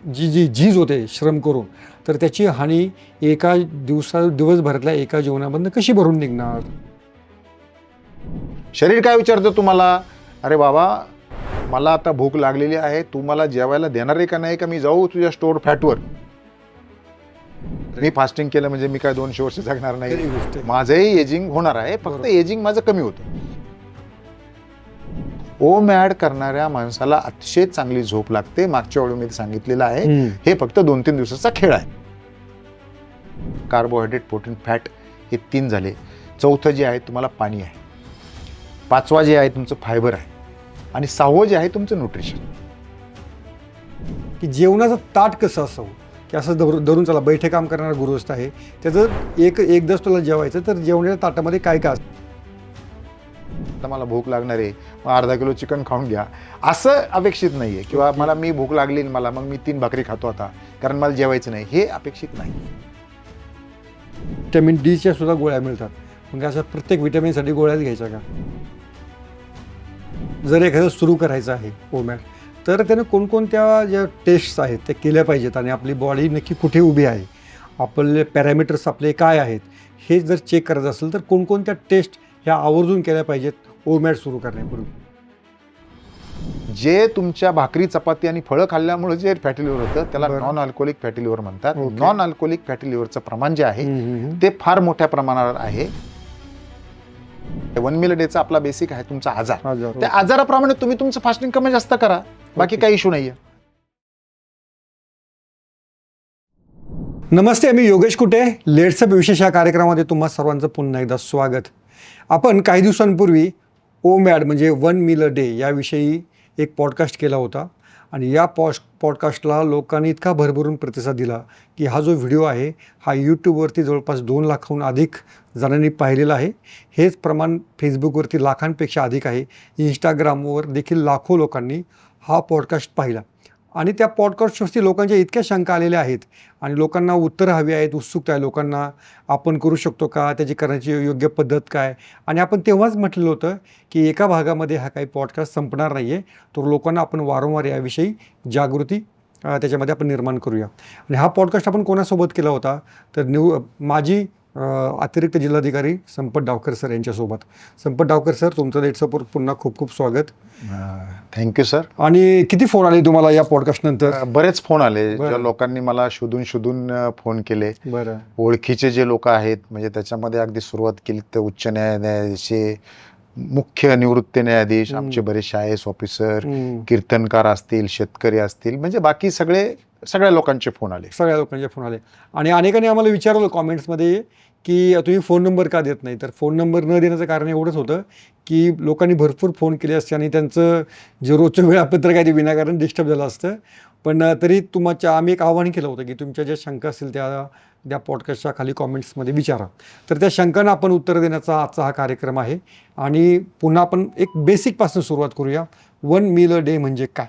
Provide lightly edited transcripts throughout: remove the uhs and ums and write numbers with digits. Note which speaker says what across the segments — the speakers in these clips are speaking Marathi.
Speaker 1: जी जी झीज होते श्रम करून, तर त्याची हानी एका दिवसभरातल्या एका जेवणामधनं कशी भरून निघणार?
Speaker 2: शरीर काय विचारतं तुम्हाला, अरे बाबा मला आता भूक लागलेली आहे, तू मला जेवायला देणार आहे का नाही, का मी जाऊ तुझ्या स्टोअर फॅटवर? मी फास्टिंग केलं म्हणजे मी काय 200 वर्ष जगणार
Speaker 1: खरी
Speaker 2: नाही.
Speaker 1: गोष्ट आहे.
Speaker 2: माझंही एजिंग होणार आहे, फक्त
Speaker 1: बरोबर.
Speaker 2: एजिंग माझं कमी होतं. ओम ॲड करणाऱ्या माणसाला अतिशय चांगली झोप लागते. मागच्या वेळी सांगितलेलं आहे, हे फक्त 2-3 दिवसाचा खेळ आहे. कार्बोहायड्रेट, प्रोटीन, फॅट हे 3 झाले. चौथं जे आहे तुम्हाला पाणी आहे. 5वा जे आहे तुमचं फायबर आहे. आणि 6वं जे आहे तुमचं न्यूट्रिशन.
Speaker 1: की जेवणाचं ताट कसं असावं, की असं धरून चला बैठे काम करणारा गृहस्थ आहे, त्याचं एकदाच तुला जेवायचं, तर जेवणाच्या ताटामध्ये काय काय असतं?
Speaker 2: आता मला भूक लागणार आहे, मग अर्धा किलो चिकन खाऊन घ्या, असं अपेक्षित नाही आहे. किंवा मला मी भूक लागली मला, मग मी 3 भाकरी खातो आता कारण मला जेवायचं नाही, हे अपेक्षित नाही.
Speaker 1: व्हिटॅमिन डीच्या सुद्धा गोळ्या मिळतात. मग अशा प्रत्येक व्हिटॅमिनसाठी गोळ्याच घ्यायच्या का? जर एखादं सुरू करायचं आहे ओमॅट, तर त्यानं कोणकोणत्या ज्या टेस्ट्स आहेत त्या केल्या पाहिजेत आणि आपली बॉडी नक्की कुठे उभी आहे, आपले पॅरामीटर्स आपले काय आहेत, हे जर चेक करायचं असेल तर कोणकोणत्या टेस्ट ह्या आवर्जून केल्या पाहिजेत ओमॅट सुरू करण्यापूर्वी?
Speaker 2: जे तुमच्या भाकरी, चपाती आणि फळं खाल्ल्यामुळे जे फॅटी लिव्हर होतं त्याला
Speaker 1: बरं.
Speaker 2: नॉन अल्कोहोलिक फॅटी लिव्हर म्हणतात.
Speaker 1: ओके.
Speaker 2: नॉन अल्कोहोलिक फॅटी लिव्हरचं प्रमाण जे आहे ते फार मोठ्या प्रमाणावर आहे. 1 मील डेचा आपला बेसिक आहे तुमचा आजार. त्या आजाराप्रमाणे तुम्ही तुमचं फास्टिंग कमी जास्त करा, बाकी
Speaker 1: ओके.
Speaker 2: काही इश्यू नाहीये.
Speaker 1: नमस्ते, मी योगेश कुटे. लेट्स अप विशेष या कार्यक्रमामध्ये तुम्हा सर्वांचं पुन्हा एकदा स्वागत. आपण काही दिवसांपूर्वी ओमॅड म्हणजे 1 मील अ डे याविषयी एक पॉडकास्ट केला होता आणि या पॉडकास्टला लोकांनी इतका भरभरून प्रतिसाद दिला की हा जो व्हिडिओ आहे हा यूट्यूबवरती जवळपास 2 लाखाहून अधिक जणांनी पाहिलेला आहे. हेच प्रमाण फेसबुकवरती लाखांपेक्षा अधिक आहे. इंस्टाग्रामवर देखील लाखो लोकांनी हा पॉडकास्ट पाहिला आणि त्या पॉडकास्टवरती लोकांच्या इतक्या शंका आलेल्या आहेत आणि लोकांना उत्तरं हवी आहेत, उत्सुकता आहे लोकांना. आपण करू शकतो का, त्याची करण्याची योग्य पद्धत काय? आणि आपण तेव्हाच म्हटलेलं होतं की एका भागामध्ये हा काही पॉडकास्ट संपणार नाही आहे, तर लोकांना आपण वारंवार याविषयी जागृती त्याच्यामध्ये आपण निर्माण करूया. आणि हा पॉडकास्ट आपण कोणासोबत केला होता, तर माजी अतिरिक्त जिल्हाधिकारी संपत डावकर सर यांच्यासोबत. संपत डावकर सर, तुमचं लेट्सअपवर पुन्हा खूप खूप स्वागत.
Speaker 2: Thank you sir.
Speaker 1: आणि किती फोन आले तुम्हाला या पॉडकास्ट नंतर?
Speaker 2: बरेच फोन आले.
Speaker 1: बरं.
Speaker 2: ज्या लोकांनी मला शोधून फोन केले.
Speaker 1: बरं.
Speaker 2: ओळखीचे जे लोक आहेत, म्हणजे त्याच्यामध्ये अगदी सुरुवात केली तर उच्च न्यायालयाचे मुख्य निवृत्त न्यायाधीश, आमचे बरेचसे IAS ऑफिसर, कीर्तनकार असतील, शेतकरी असतील, म्हणजे बाकी सगळ्या लोकांचे फोन आले.
Speaker 1: सगळ्या लोकांचे फोन आले आणि अनेकांनी आम्हाला विचारलं कॉमेंट्समध्ये की तुम्ही फोन नंबर का देत नाही. तर फोन नंबर न देण्याचं कारण एवढंच होतं की लोकांनी भरपूर फोन केले असते आणि त्यांचं जे रोजचं वेळापत्रक आहे ते विनाकारण डिस्टर्ब झालं असतं. पण तरी आम्ही एक आव्हान केलं होतं की तुमच्या ज्या शंका असतील त्या पॉडकास्टच्या खाली कॉमेंट्समध्ये विचारा. तर त्या शंकांना आपण उत्तर देण्याचा आजचा हा कार्यक्रम आहे. आणि पुन्हा आपण एक बेसिकपासून सुरुवात करूया. 1 मील अ डे म्हणजे काय?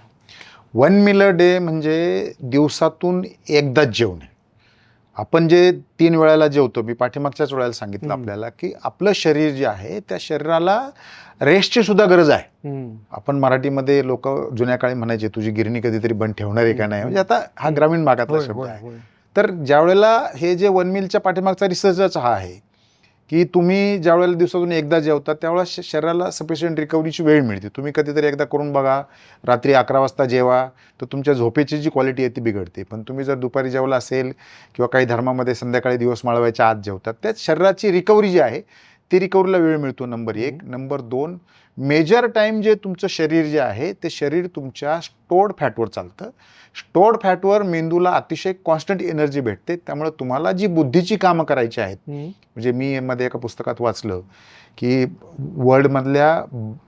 Speaker 2: 1 मील अ डे म्हणजे दिवसातून एकदाच जेवणे. आपण जे 3 वेळेला जेवतो, मी पाठीमागच्याच वेळेला सांगितलं आपल्याला की आपलं शरीर जे आहे त्या शरीराला रेस्टची सुद्धा गरज आहे. आपण मराठीमध्ये लोक जुन्या काळी म्हणायचे तुझी गिरणी कधीतरी बंद ठेवणार आहे का नाही, म्हणजे आता हा ग्रामीण भागातला शब्द आहे. तर ज्या वेळेला हे जे 1 मीलच्या पाठीमागचा रिसर्चच हा आहे की तुम्ही ज्या वेळेला दिवसातून एकदा जेवता त्यावेळेला शरीराला सफिशियंट रिकव्हरीची वेळ मिळते. तुम्ही कधीतरी एकदा करून बघा, रात्री 11 वाजता जेवा, तर तुमच्या झोपेची जी क्वालिटी आहे ती बिघडते. पण तुम्ही जर दुपारी जेवला असेल किंवा काही धर्मामध्ये संध्याकाळी दिवस माळवायच्या आत जेवतात, त्यात शरीराची रिकव्हरी जी आहे ती रिकव्हरीला वेळ मिळतो. नंबर 1. नंबर 2, मेजर टाईम जे तुमचं शरीर जे आहे ते शरीर तुमच्या स्टोर्ड फॅटवर चालतं. स्टोर्ड फॅटवर मेंदूला अतिशय कॉन्स्टंट एनर्जी भेटते. त्यामुळे तुम्हाला जी बुद्धीची कामं करायची आहेत, म्हणजे मी मध्ये एका पुस्तकात वाचलं की वर्ल्डमधल्या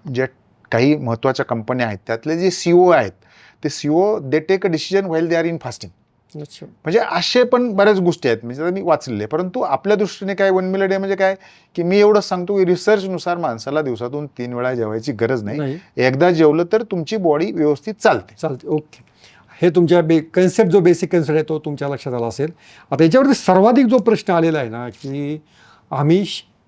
Speaker 2: ज्या काही महत्त्वाच्या कंपन्या आहेत त्यातले जे CEO आहेत ते CEO they take a decision while they are in fasting. म्हणजे असे पण बऱ्याच गोष्टी आहेत, म्हणजे मी वाचलेले. परंतु आपल्या दृष्टीने काय 1 मील अ डे म्हणजे काय की मी एवढंच सांगतो की रिसर्चनुसार माणसाला दिवसातून 3 वेळा जेवायची गरज नाही. एकदा जेवलं तर तुमची बॉडी व्यवस्थित चालते.
Speaker 1: ओके. हे तुमच्या कन्सेप्ट जो बेसिक कन्सेप्ट आहे तो तुमच्या लक्षात आला असेल. आता याच्यावरती सर्वाधिक जो प्रश्न आलेला आहे ना की आम्ही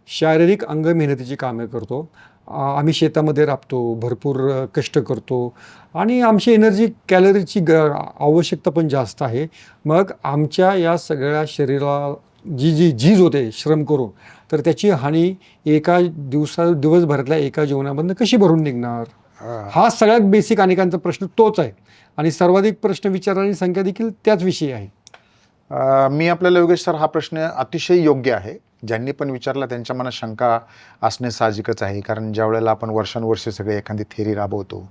Speaker 1: शारीरिक अंग मेहनतीची कामे करतो आम्ही शेतामध्ये राबतो, भरपूर कष्ट करतो आणि आमची एनर्जी कॅलरीची आवश्यकता पण जास्त आहे. मग आमच्या या सगळ्या शरीराला जी झीज होते श्रम करून, तर त्याची हानी एका दिवसभरातल्या एका जेवणामधनं कशी भरून निघणार? हा सगळ्यात बेसिक अनेकांचा प्रश्न तोच आहे आणि सर्वाधिक प्रश्न विचारणारी संख्या देखील त्याच विषयी आहे.
Speaker 2: मी आपल्याला योगेश सर, हा प्रश्न अतिशय योग्य आहे. ज्यांनी पण विचारला त्यांच्या मनात शंका असणे साहजिकच आहे, कारण ज्या वेळेला आपण वर्षानुवर्षे सगळे एखादी थेरी राबवतो,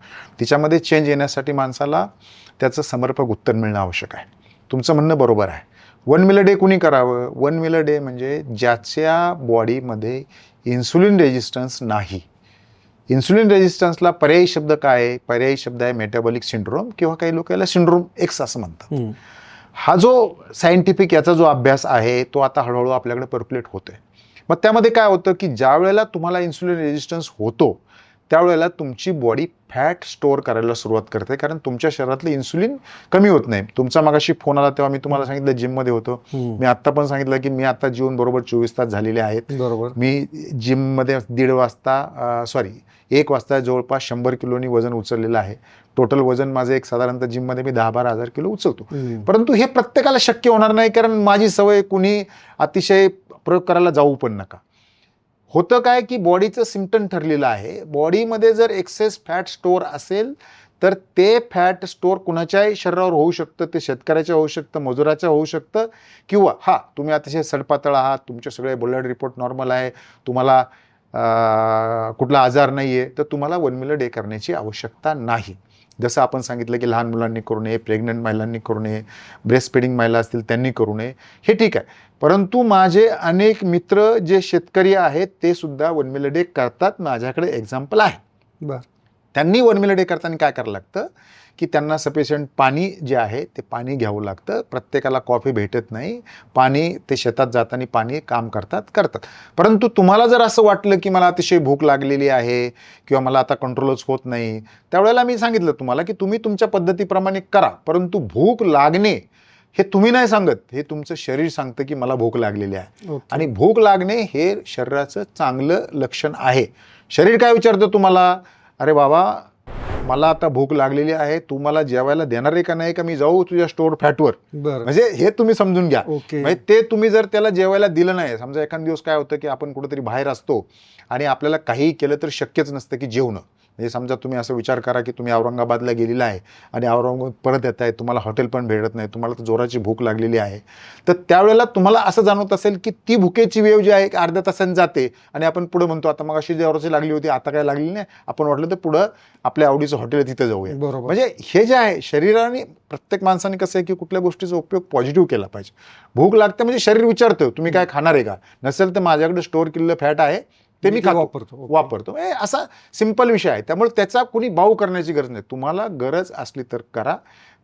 Speaker 2: तिच्यामध्ये चेंज येण्यासाठी माणसाला त्याचं समर्पक उत्तर मिळणं आवश्यक आहे. तुमचं म्हणणं बरोबर आहे. 1 मील अ डे कुणी करावं? 1 मील अ डे म्हणजे ज्याच्या बॉडीमध्ये इन्सुलिन रेजिस्टन्स नाही. इन्सुलिन रेजिस्टन्सला पर्यायी शब्द काय आहे? पर्यायी शब्द आहे मेटाबॉलिक सिंड्रोम, किंवा काही लोक याला सिंड्रोम एक्स असं म्हणतात. हा जो सायंटिफिक याचा जो अभ्यास आहे तो आता हळूहळू आपल्याकडे पर्क्युलेट होतोय. मग त्यामध्ये काय होतं की ज्या वेळेला तुम्हाला इन्सुलिन रेजिस्टन्स होतो त्यावेळेला तुमची बॉडी फॅट स्टोअर करायला सुरुवात करते, कारण तुमच्या शरीरातलं इन्सुलिन कमी होत नाही. तुमचा मगाशी फोन आला तेव्हा मी तुम्हाला सांगितलं जिममध्ये होतो. मी आत्ता पण सांगितलं की मी आता जीवन बरोबर 24 तास झालेले आहेत.
Speaker 1: बरोबर.
Speaker 2: मी जिममध्ये 1 वाजता जवळपास 100 किलोनी वजन उचललेलं आहे. टोटल वजन माझं एक साधारणतः जिममध्ये मी 10-12 हजार किलो उचलतो. परंतु हे प्रत्येकाला शक्य होणार नाही, कारण माझी सवय, कुणी अतिशय प्रयोग करायला जाऊ पण नका. होतं काय की बॉडीचं सिम्पटम ठरलेलं आहे. बॉडीमध्ये जर एक्सेस फॅट स्टोअर असेल तर ते फॅट स्टोअर कुणाच्याही शरीरावर होऊ शकतं. ते शेतकऱ्याच्या होऊ शकतं, मजुराच्या होऊ शकतं, किंवा तुम्ही अतिशय सडपातळ आहात, तुमचे सगळे ब्लड रिपोर्ट नॉर्मल आहे, तुम्हाला कुठला आजार नाही आहे, तर तुम्हाला 1 मील अ डे करण्याची आवश्यकता नाही. जसं आपण सांगितलं की लहान मुलांनी करू नये, प्रेग्नंट महिलांनी करू नये, ब्रेस्ट फिडिंग महिला असतील त्यांनी करू नये, हे ठीक आहे. परंतु माझे अनेक मित्र जे शेतकरी आहेत ते सुद्धा 1 मील अ डे करतात. माझ्याकडे एक्झाम्पल आहे.
Speaker 1: बरं.
Speaker 2: त्यांनी 1 मील अ डे करताना काय करावं लागतं की त्यांना सफिशियंट पाणी जे आहे ते पाणी घ्यावं लागतं. प्रत्येकाला कॉफी भेटत नाही. पाणी ते शेतात जाताना पाणी काम करतात. परंतु तुम्हाला जर असं वाटलं की मला अतिशय भूक लागलेली आहे किंवा मला आता कंट्रोलच होत नाही, त्यावेळेला मी सांगितलं तुम्हाला की तुम्ही तुमच्या पद्धतीप्रमाणे करा, परंतु भूक लागणे हे तुम्ही नाही सांगत, हे तुमचं शरीर सांगतं की मला भूक लागलेली आहे. आणि भूक लागणे हे शरीराचं चांगलं लक्षण आहे. शरीर काय विचारतं तुम्हाला? अरे बाबा, मला आता भूक लागलेली आहे, तू मला जेवायला देणार आहे का नाही, का मी जाऊ तुझ्या स्टोअर फॅटवर? म्हणजे हे तुम्ही समजून घ्या. म्हणजे ते तुम्ही जर त्याला जेवायला दिलं नाही, समजा एखाद दिवस काय होतं की आपण कुठेतरी बाहेर असतो आणि आपल्याला काहीही केलं तर शक्यच नसतं की जेवणं. म्हणजे समजा तुम्ही असं विचार करा की तुम्ही औरंगाबादला गेलेला आहे आणि औरंगाबाद परत येत आहे, तुम्हाला हॉटेल पण भेटत नाही, तुम्हाला तर जोराची भूक लागलेली आहे, तर त्यावेळेला तुम्हाला असं जाणवत असेल की ती भुकेची वेव जी आहे अर्ध्या तासाने जाते आणि आपण पुढे म्हणतो आता मग अशी जोराची लागली होती, आता काय लागली नाही, आपण वाटलं तर पुढं आपल्या आवडीचं हॉटेल तिथं जाऊया. म्हणजे हे जे आहे शरीराने, प्रत्येक माणसाने कसं आहे की कुठल्या गोष्टीचा उपयोग पॉझिटिव्ह केला पाहिजे. भूक लागते म्हणजे शरीर विचारतं तुम्ही काय खाणार आहे का, नसेल तर माझ्याकडे स्टोअर केलेलं फॅट आहे ते मी वापरतो. असा सिंपल विषय आहे. त्यामुळे त्याचा कुणी बाऊ करण्याची गरज नाही. तुम्हाला गरज असली तर करा.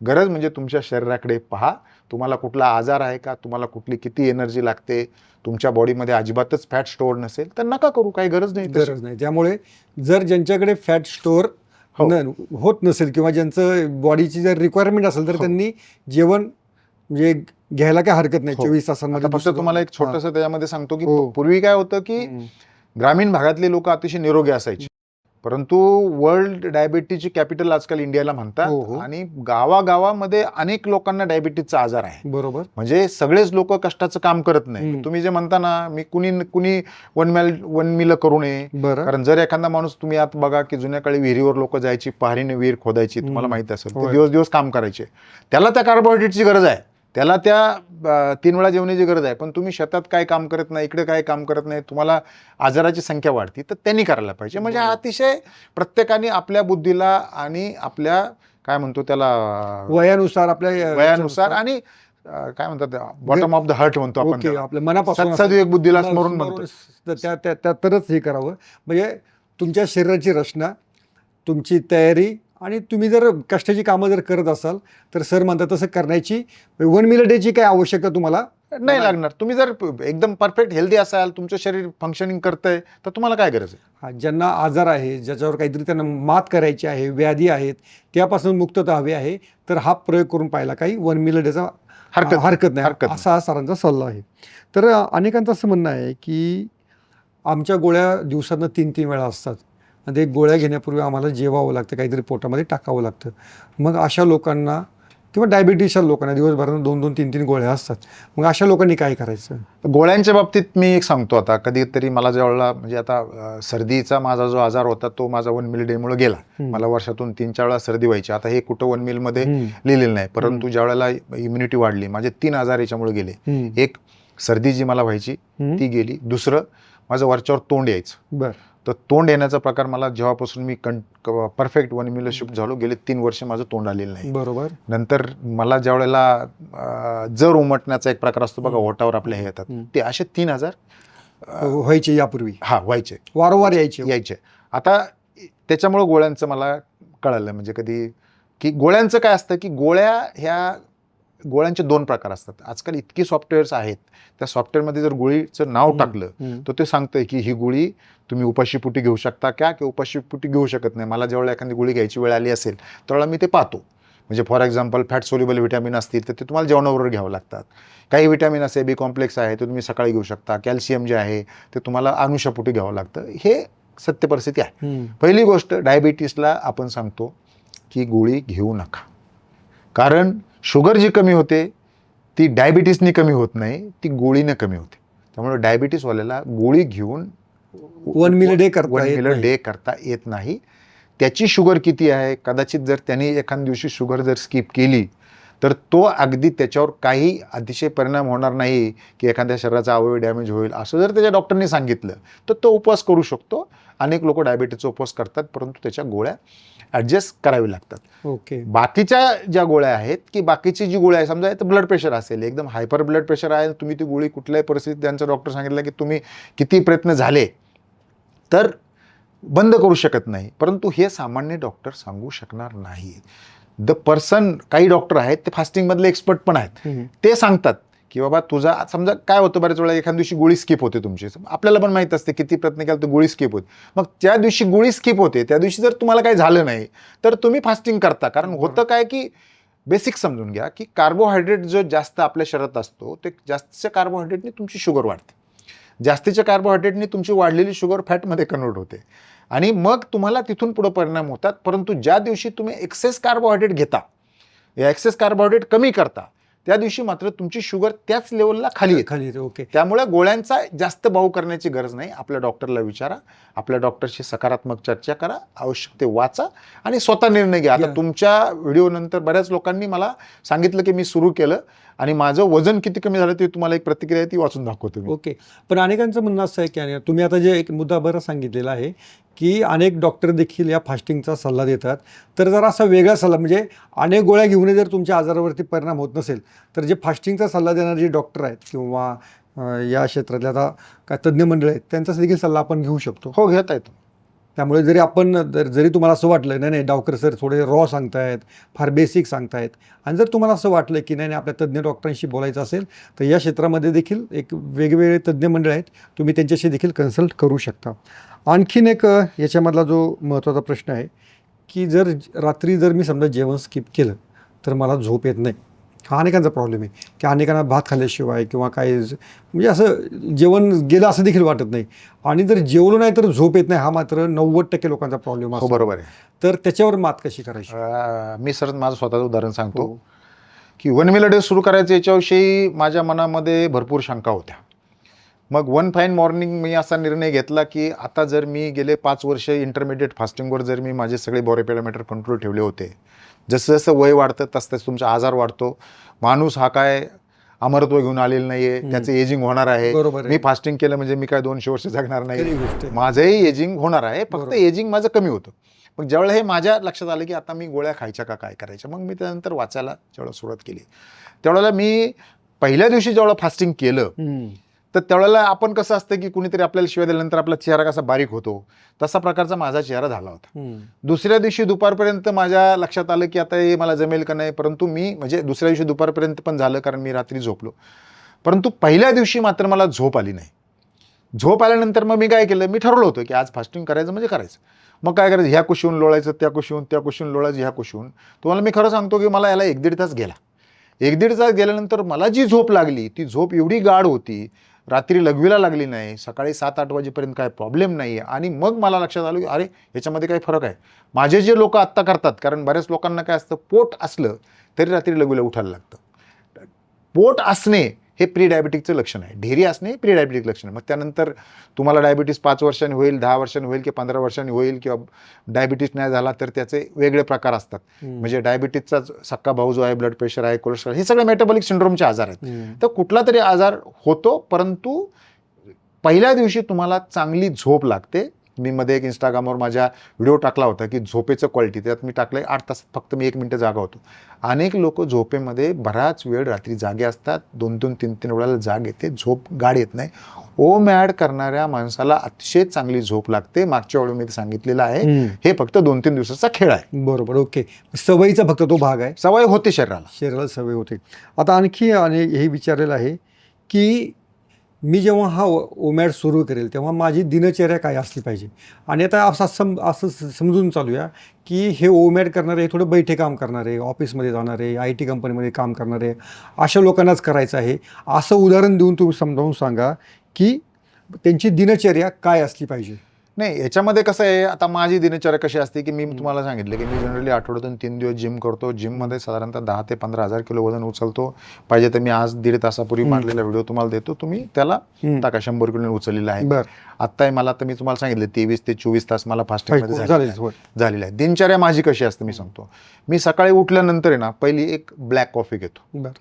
Speaker 2: गरज म्हणजे तुमच्या शरीराकडे पहा, तुम्हाला कुठला आजार आहे का, तुम्हाला कुठली किती एनर्जी लागते, तुमच्या बॉडीमध्ये अजिबातच फॅट स्टोअर नसेल तर नका करू, काही गरज नाही.
Speaker 1: त्यामुळे जर ज्यांच्याकडे फॅट स्टोअर होत नसेल किंवा ज्यांचं बॉडीची जर रिक्वायरमेंट असेल तर त्यांनी जेवण म्हणजे घ्यायला काय हरकत नाही 24 तासांमध्ये.
Speaker 2: फक्त तुम्हाला एक छोटंसं त्याच्यामध्ये सांगतो की पूर्वी काय होतं की ग्रामीण भागातले लोक अतिशय निरोगी असायचे, परंतु वर्ल्ड डायबिटीजची कॅपिटल आजकाल इंडियाला म्हणतात आणि गावागावामध्ये अनेक लोकांना डायबिटीजचा आजार आहे.
Speaker 1: बरोबर.
Speaker 2: म्हणजे सगळेच लोक कष्टाचं काम करत नाही. तुम्ही जे म्हणता ना, मी कुणी 1 मील करू नये, कारण जर एखादा माणूस, तुम्ही आता बघा की जुन्या काळी विहिरीवर लोक जायची, पहारीने विहीर खोदायची, तुम्हाला माहिती असेल, ते दिवस काम करायचे. त्याला त्या कार्बोहायड्रेटची गरज आहे, त्याला त्या 3 वेळा जेवण्याची गरज आहे. पण तुम्ही शेतात काय काम करत नाही, इकडे काय काम करत नाही, तुम्हाला आजाराची संख्या वाढती, तर त्यांनी करायला पाहिजे. म्हणजे अतिशय प्रत्येकाने आपल्या बुद्धीला आणि आपल्या काय म्हणतो त्याला
Speaker 1: वयानुसार, आपल्या
Speaker 2: वयानुसार आणि काय म्हणतात बॉटम ऑफ द हार्ट म्हणतो आपण,
Speaker 1: आपल्या मनापासून
Speaker 2: सद्विवेक बुद्धीला स्मरून म्हणतो,
Speaker 1: तरच हे करावं. म्हणजे तुमच्या शरीराची रचना, तुमची तयारी आणि तुम्ही जर कष्टाची कामं जर करत असाल तर सर म्हणतात तसं करण्याची 1 मील अ डेची काय आवश्यकता तुम्हाला
Speaker 2: नाही लागणार. तुम्ही जर एकदम परफेक्ट हेल्दी असाल, तुमचं शरीर फंक्शनिंग करतंय, तर तुम्हाला काय गरज आहे?
Speaker 1: ज्यांना आजार आहे, ज्याच्यावर काहीतरी त्यांना मात करायची आहे, व्याधी आहेत, त्यापासून मुक्तता हवी आहे, तर हा प्रयोग करून पाहिला, काही 1 मील अ डेचा हरकत नाही, असा हा सरांचा सल्ला आहे. तर अनेकांचं असं म्हणणं आहे की आमच्या गोळ्या दिवसातनं 3-3 वेळा असतात, आणि ते गोळ्या घेण्यापूर्वी आम्हाला जेवावं लागतं, काहीतरी पोटामध्ये टाकावं लागतं. मग अशा लोकांना किंवा डायबिटीसच्या लोकांना दिवसभरात 2-2, 3-3 गोळ्या असतात. मग अशा लोकांनी काय करायचं?
Speaker 2: गोळ्यांच्या बाबतीत मी एक सांगतो, आता कधीतरी मला जेवढा म्हणजे आता सर्दीचा माझा जो आजार होता तो माझा 1 मिल डेमुळे गेला. मला वर्षातून 3-4 वेळा सर्दी व्हायची. आता हे कुठं 1 मिलमध्ये लिहिलेलं नाही, परंतु ज्या वेळेला इम्युनिटी वाढली माझे 3 आजार याच्यामुळे गेले. एक, सर्दी जी मला व्हायची ती गेली. दुसरं, माझं वरच्यावर तोंड यायचं.
Speaker 1: बरं.
Speaker 2: तर तोंड येण्याचा प्रकार मला जेव्हापासून मी परफेक्ट 1 मिल शिफ्ट झालो, गेले 3 वर्ष माझं तोंड आलेलं नाही.
Speaker 1: बरोबर.
Speaker 2: नंतर मला ज्या वेळेला जर उमटण्याचा एक प्रकार असतो बघा, ओठावर आपल्या हे येतात, ते असे 3 आजार
Speaker 1: व्हायचे यापूर्वी,
Speaker 2: व्हायचे,
Speaker 1: वारंवार यायचे.
Speaker 2: आता त्याच्यामुळे गोळ्यांचं मला कळालं, म्हणजे कधी की गोळ्यांचं काय असतं की गोळ्यांचे 2 प्रकार असतात. आजकाल इतकी सॉफ्टवेअर्स आहेत, त्या सॉफ्टवेअरमध्ये जर गोळीचं नाव टाकलं तर ते सांगतंय की ही गोळी तुम्ही उपाशीपोटी घेऊ शकता का, की उपाशीपोटी घेऊ शकत नाही. मला जेव्हा एखादी गोळी घ्यायची वेळ आली असेल त्यावेळेला मी ते पाहतो. म्हणजे for example fat soluble vitamin असतील तर ते तुम्हाला जेवणाबरोबर घ्यावं लागतात. काही विटॅमिन असे बी कॉम्प्लेक्स आहे ते तुम्ही सकाळी घेऊ शकता. कॅल्शियम जे आहे ते तुम्हाला अनुषापोटी घ्यावं लागतं. हे सत्य परिस्थिती आहे. पहिली गोष्ट, डायबिटीसला आपण सांगतो की गोळी घेऊ नका, कारण शुगर जी कमी होते ती डायबिटीसनी कमी होत नाही, ती गोळीने कमी होते. त्यामुळे डायबिटीसवाल्याला गोळी घेऊन
Speaker 1: 1 मिल डे
Speaker 2: करता येत नाही. त्याची शुगर किती आहे, कदाचित जर त्यांनी एखाद्या दिवशी शुगर जर स्किप केली तर तो अगदी त्याच्यावर काही अतिशय परिणाम होणार नाही की एखाद्या शरीराचा अवयव डॅमेज होईल, असं जर त्याच्या डॉक्टरनी सांगितलं तर तो उपवास करू शकतो. अनेक लोक डायबिटीसचा उपवास करतात, परंतु त्याच्या गोळ्या ॲडजस्ट करावी लागतात.
Speaker 1: ओके.
Speaker 2: बाकीच्या ज्या गोळ्या आहेत, की बाकीची जी गोळ्या आहे, समजा तर ब्लड प्रेशर असेल, एकदम हायपर ब्लड प्रेशर आहे, तुम्ही ती गोळी कुठल्याही परिस्थितीत त्यांचा डॉक्टर सांगितलं की तुम्ही किती प्रयत्न झाले तर बंद करू शकत नाही, परंतु हे सामान्य डॉक्टर सांगू शकणार नाही. द पर्सन, काही डॉक्टर आहेत ते फास्टिंगमधले एक्सपर्ट पण आहेत, ते सांगतात की बाबा तुझा, समजा काय होतं बऱ्याच वेळा एखाद्या दिवशी गोळी स्किप होते तुमची, आपल्याला पण माहीत असते किती प्रयत्न केला तर गोळी स्किप होते. मग त्या दिवशी गोळी स्किप होते, त्या दिवशी जर तुम्हाला काही झालं नाही तर तुम्ही फास्टिंग करता. कारण होतं काय की बेसिक समजून घ्या की कार्बोहायड्रेट जो जास्त आपल्या शरीरात असतो ते जास्तीच्या कार्बोहायड्रेटने तुमची शुगर वाढते, जास्तीच्या कार्बोहायड्रेटने तुमची वाढलेली शुगर फॅटमध्ये कन्वर्ट होते आणि मग तुम्हाला तिथून पुढे परिणाम होतात. परंतु ज्या दिवशी तुम्ही एक्सेस कार्बोहायड्रेट घेता, या एक्सेस कार्बोहायड्रेट कमी करता, त्या दिवशी मात्र तुमची शुगर त्याच लेवलला खाली येते.
Speaker 1: ओके.
Speaker 2: त्यामुळे गोळ्यांचा जास्त भाव करण्याची गरज नाही. आपल्या डॉक्टरला विचारा, आपल्या डॉक्टरशी सकारात्मक चर्चा करा, आवश्यक ते वाचा आणि स्वतः निर्णय घ्या. आता तुमच्या व्हिडिओनंतर बऱ्याच लोकांनी मला सांगितलं की मी सुरू केलं आणि माझं वजन किती कमी झालं ते तुम्हाला एक प्रतिक्रिया आहे ती वाचून दाखवतो मी.
Speaker 1: ओके. पण अनेकांचं म्हणणं असं आहे की तुम्ही आता जे एक मुद्दा बरं सांगितलेला आहे की अनेक डॉक्टर देखील या फास्टिंगचा सल्ला देतात. तर जर असा वेगळा सल्ला, म्हणजे अनेक गोळ्या घेऊन जर तुमच्या आजारावरती परिणाम होत नसेल तर जे फास्टिंगचा सल्ला देणारे जे डॉक्टर आहेत किंवा या क्षेत्रातले आता काय तज्ज्ञ मंडळ आहेत त्यांचा देखील सल्ला आपण घेऊ शकतो.
Speaker 2: हो, घेता येतो.
Speaker 1: त्यामुळे जरी तुम्हाला असं वाटलं नाही डावकर सर थोडे रॉ सांगतायत, फार बेसिक सांगतायत, आणि जर तुम्हाला असं वाटलं की नाही आपल्या तज्ज्ञ डॉक्टरांशी बोलायचं असेल तर या क्षेत्रामध्ये देखील एक वेगवेगळे तज्ज्ञ मंडळ आहेत, तुम्ही त्यांच्याशी देखील कन्सल्ट करू शकता. आणखीन एक याच्यामधला जो महत्त्वाचा प्रश्न आहे की रात्री जर मी समजा जेवण स्किप केलं तर मला झोप येत नाही. हा अनेकांचा प्रॉब्लेम आहे की अनेकांना भात खाल्ल्याशिवाय किंवा काय म्हणजे असं जेवण गेलं असं देखील वाटत नाही, आणि जर जेवलो नाही तर झोप येत नाही, हा मात्र 90% लोकांचा प्रॉब्लेम
Speaker 2: हो,
Speaker 1: असतो.
Speaker 2: बरोबर आहे.
Speaker 1: तर त्याच्यावर मात कशी करायची?
Speaker 2: मी सर माझं स्वतःचं उदाहरण सांगतो की 1 मिल डे सुरू करायचं याच्याविषयी माझ्या मनामध्ये भरपूर शंका होत्या. मग वन फाईन मॉर्निंग मी असा निर्णय घेतला की आता जर मी गेले 5 वर्ष इंटरमिडिएट फास्टिंगवर जर मी माझे सगळे बॉडी पॅरामीटर कंट्रोल ठेवले होते, जसं जसं वय वाढतं तसं तसं तुमचा आजार वाढतो. माणूस हा काय अमरत्व घेऊन आलेला नाहीये, त्याचं एजिंग होणार आहे. मी फास्टिंग केलं म्हणजे मी काय 200 वर्ष जगणार नाही, माझंही एजिंग होणार आहे, फक्त एजिंग माझं कमी होतं. मग ज्यावेळेला हे माझ्या लक्षात आलं की आता मी गोळ्या खायच्या का काय करायच्या, मग मी त्यानंतर वाचायला जेव्हा सुरुवात केली त्यावेळेला मी पहिल्या दिवशी जेव्हा फास्टिंग केलं तर त्यावेळेला आपण कसं असतं की कुणीतरी आपल्याला शिवाय दिल्यानंतर आपला चेहरा कसा बारीक होतो तसा प्रकारचा माझा चेहरा झाला होता. दुसऱ्या दिवशी दुपारपर्यंत माझ्या लक्षात आलं की आता हे मला जमेल का नाही, परंतु मी म्हणजे दुसऱ्या दिवशी दुपारपर्यंत पण झालं कारण मी रात्री झोपलो, परंतु पहिल्या दिवशी मात्र मला झोप आली नाही. झोप आल्यानंतर मग मी काय केलं, मी ठरवलं होतं की आज फास्टिंग करायचं म्हणजे करायचं. मग काय करायचं, ह्या कुशीहून लोळायचं, त्या कुशीहून लोळायचं, ह्या कुशीहून. तुम्हाला मी खरं सांगतो की मला याला 1-1.5 तास गेला. 1-1.5 तास गेल्यानंतर मला जी झोप लागली ती झोप एवढी गाढ होती, रात्री लघवीला लागली नाही, सकाळी 7-8 वाजेपर्यंत काय प्रॉब्लेम नाही. आणि मग मला लक्षात आलं की अरे याच्यामध्ये काही फरक आहे. माझे जे लोक आत्ता करतात, कारण बऱ्याच लोकांना काय असतं, पोट असलं तरी रात्री लघवीला उठायला लागतं. पोट असणे हे प्री डायबिटिकचं लक्षण आहे, ढेरी असणे हे प्री डायबिटिक लक्षण आहे. मग त्यानंतर तुम्हाला डायबिटीस 5 वर्षांनी होईल, 10 वर्षांनी होईल, की 15 वर्षांनी होईल, किंवा डायबिटीस नाही झाला तर त्याचे वेगळे प्रकार असतात. म्हणजे डायबिटीसचा सक्का भाऊ जो आहे, ब्लड प्रेशर आहे, कोलेस्ट्रॉल, हे सगळे मेटाबॉलिक सिंड्रोमचे आजार आहेत. तर कुठला तरी आजार होतो, परंतु पहिल्या दिवशी तुम्हाला चांगली झोप लागते. मी मध्ये एक इंस्टाग्रामवर माझ्या व्हिडिओ टाकला होता की झोपेचं क्वालिटी, त्यात मी टाकलंय 8 तास फक्त मी 1 मिनिटं जागा होतो. अनेक लोक झोपेमध्ये बराच वेळ रात्री जागे असतात, 2-2, 3-3 वेळाला जाग येते, झोप गाढ येत नाही. ओम ॲड करणाऱ्या माणसाला अतिशय चांगली झोप लागते. मागच्या वेळी मी सांगितलेलं आहे, हे फक्त 2-3 दिवसाचा खेळ आहे.
Speaker 1: बरोबर, ओके. सवयीचा फक्त तो भाग आहे,
Speaker 2: सवय होते शरीराला
Speaker 1: सवय होते. आता आणखी हे विचारलेलं आहे की मी जेव्हा हा ओमॅड सुरू करेल तेव्हा माझी दिनचर्या काय असली पाहिजे. आणि आता असं समजून चालूया की हे ओमॅड करणारे हे थोडं बैठे काम करणारे, ऑफिसमध्ये जाणारे, IT कंपनीमध्ये काम करणारे, अशा लोकांनाच करायचं आहे. असं उदाहरण देऊन तुम्ही समजावून सांगा की त्यांची दिनचर्या काय असली पाहिजे.
Speaker 2: नाही, याच्यामध्ये कसं आहे, आता माझी दिनचर्या कशी असते की मी तुम्हाला सांगितलं की मी जनरली आठवड्यातून 3 दिवस जिम करतो. जिममध्ये साधारणतः 10 ते 15,000 किलो वजन उचलतो. पाहिजे तर मी आज 1.5 तासापूर्वी मांडलेला व्हिडिओ तुम्हाला देतो, तुम्ही त्याला टाका. 100 किलो उचललेला आहे. आत्ताही मला तर मी तुम्हाला सांगितलं 23 ते 24 तास मला फास्टिंगमध्ये झालेलं आहे. दिनचर्या माझी कशी असते मी सांगतो. मी सकाळी उठल्यानंतर आहे ना, पहिली एक ब्लॅक कॉफी घेतो.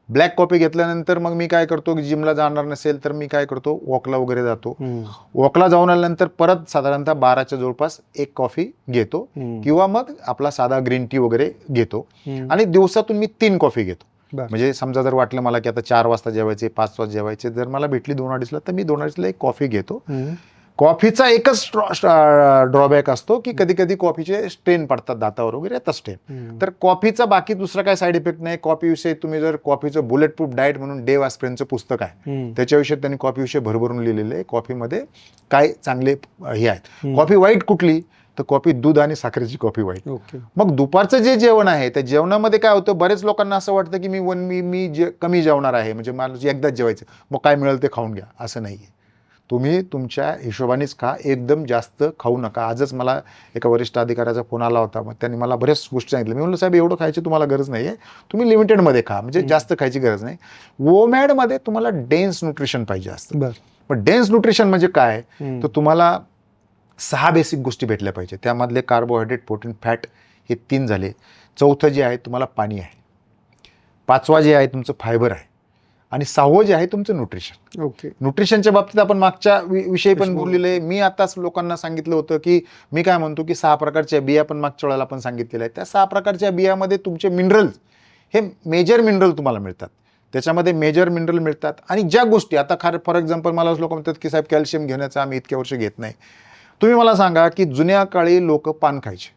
Speaker 2: ब्लॅक कॉफी घेतल्यानंतर मग मी काय करतो की जिमला जाणार नसेल तर मी काय करतो, वॉकला वगैरे जातो. वॉकला जाऊन आल्यानंतर परत साधारणतः 12च्या जवळपास एक कॉफी घेतो, किंवा मग आपला साधा ग्रीन टी वगैरे घेतो. आणि दिवसातून मी 3 कॉफी घेतो. म्हणजे समजा जर वाटलं मला की आता 4 वाजता जेवायचे, 5 वाजता जेवायचे, जर मला भेटली 2-2:30ला तर मी 2:30ला एक कॉफी घेतो. कॉफीचा एकच ड्रॉबॅक असतो की कधी कधी कॉफीचे स्ट्रेन पडतात दातावर वगैरे, येतात स्ट्रेन. तर कॉफीचा बाकी दुसरा काय साईड इफेक्ट नाही. कॉफीविषयी तुम्ही जर कॉफीचं बुलेट प्रूफ डाएट म्हणून डेव्ह आस्प्रेनचं पुस्तक आहे, त्याच्याविषयी त्यांनी कॉफीविषयी भरभरून लिहिलेलं आहे. कॉफीमध्ये काय चांगले हे आहेत. कॉफी वाईट कुठली, तर कॉफी दूध आणि साखरेची कॉफी वाईट. मग दुपारचं जे जेवण आहे त्या जेवणामध्ये काय होतं, बरेच लोकांना असं वाटतं की मी कमी जेवणार आहे, म्हणजे मला एकदाच जेवायचं, मग काय मिळेल ते खाऊन घ्या, असं नाही आहे. तुम्ही तुमच्या हिशोबानेच खा, एकदम जास्त खाऊ नका. आजच मला एका वरिष्ठ अधिकाऱ्याचा फोन आला होता, मग त्यांनी मला बऱ्याच गोष्टी सांगितल्या. मी म्हणलं साहेब एवढं खायची तुम्हाला गरज नाही आहे, तुम्ही लिमिटेडमध्ये खा, म्हणजे जास्त खायची गरज नाही. ओमॅडमध्ये तुम्हाला डेन्स न्यूट्रिशन पाहिजे असतं. पण डेन्स न्यूट्रिशन म्हणजे काय, तर तुम्हाला 6 बेसिक गोष्टी भेटल्या पाहिजे. त्यामधले कार्बोहायड्रेट, प्रोटीन, फॅट हे 3 झाले. चौथं जे आहे तुम्हाला पाणी आहे. 5वा जे आहे तुमचं फायबर आहे. आणि 6वं जे आहे तुमचं न्यूट्रिशन. न्यूट्रिशनच्या बाबतीत आपण मागच्या विषयी पण बोललेलं आहे. मी आताच लोकांना सांगितलं होतं की मी काय म्हणतो की 6 प्रकारच्या बिया पण मागच्या वेळेला आपण सांगितलेल्या आहेत. त्या 6 प्रकारच्या बियामध्ये तुमचे मिनरल्स हे मेजर मिनरल तुम्हाला मिळतात. त्याच्यामध्ये मेजर मिनरल मिळतात. आणि ज्या गोष्टी आता फॉर एक्झाम्पल मला लोक म्हणतात की साहेब कॅल्शियम घेण्याचं आम्ही इतक्या वर्ष घेत नाही. तुम्ही मला सांगा की जुन्या काळी लोक पान खायचे,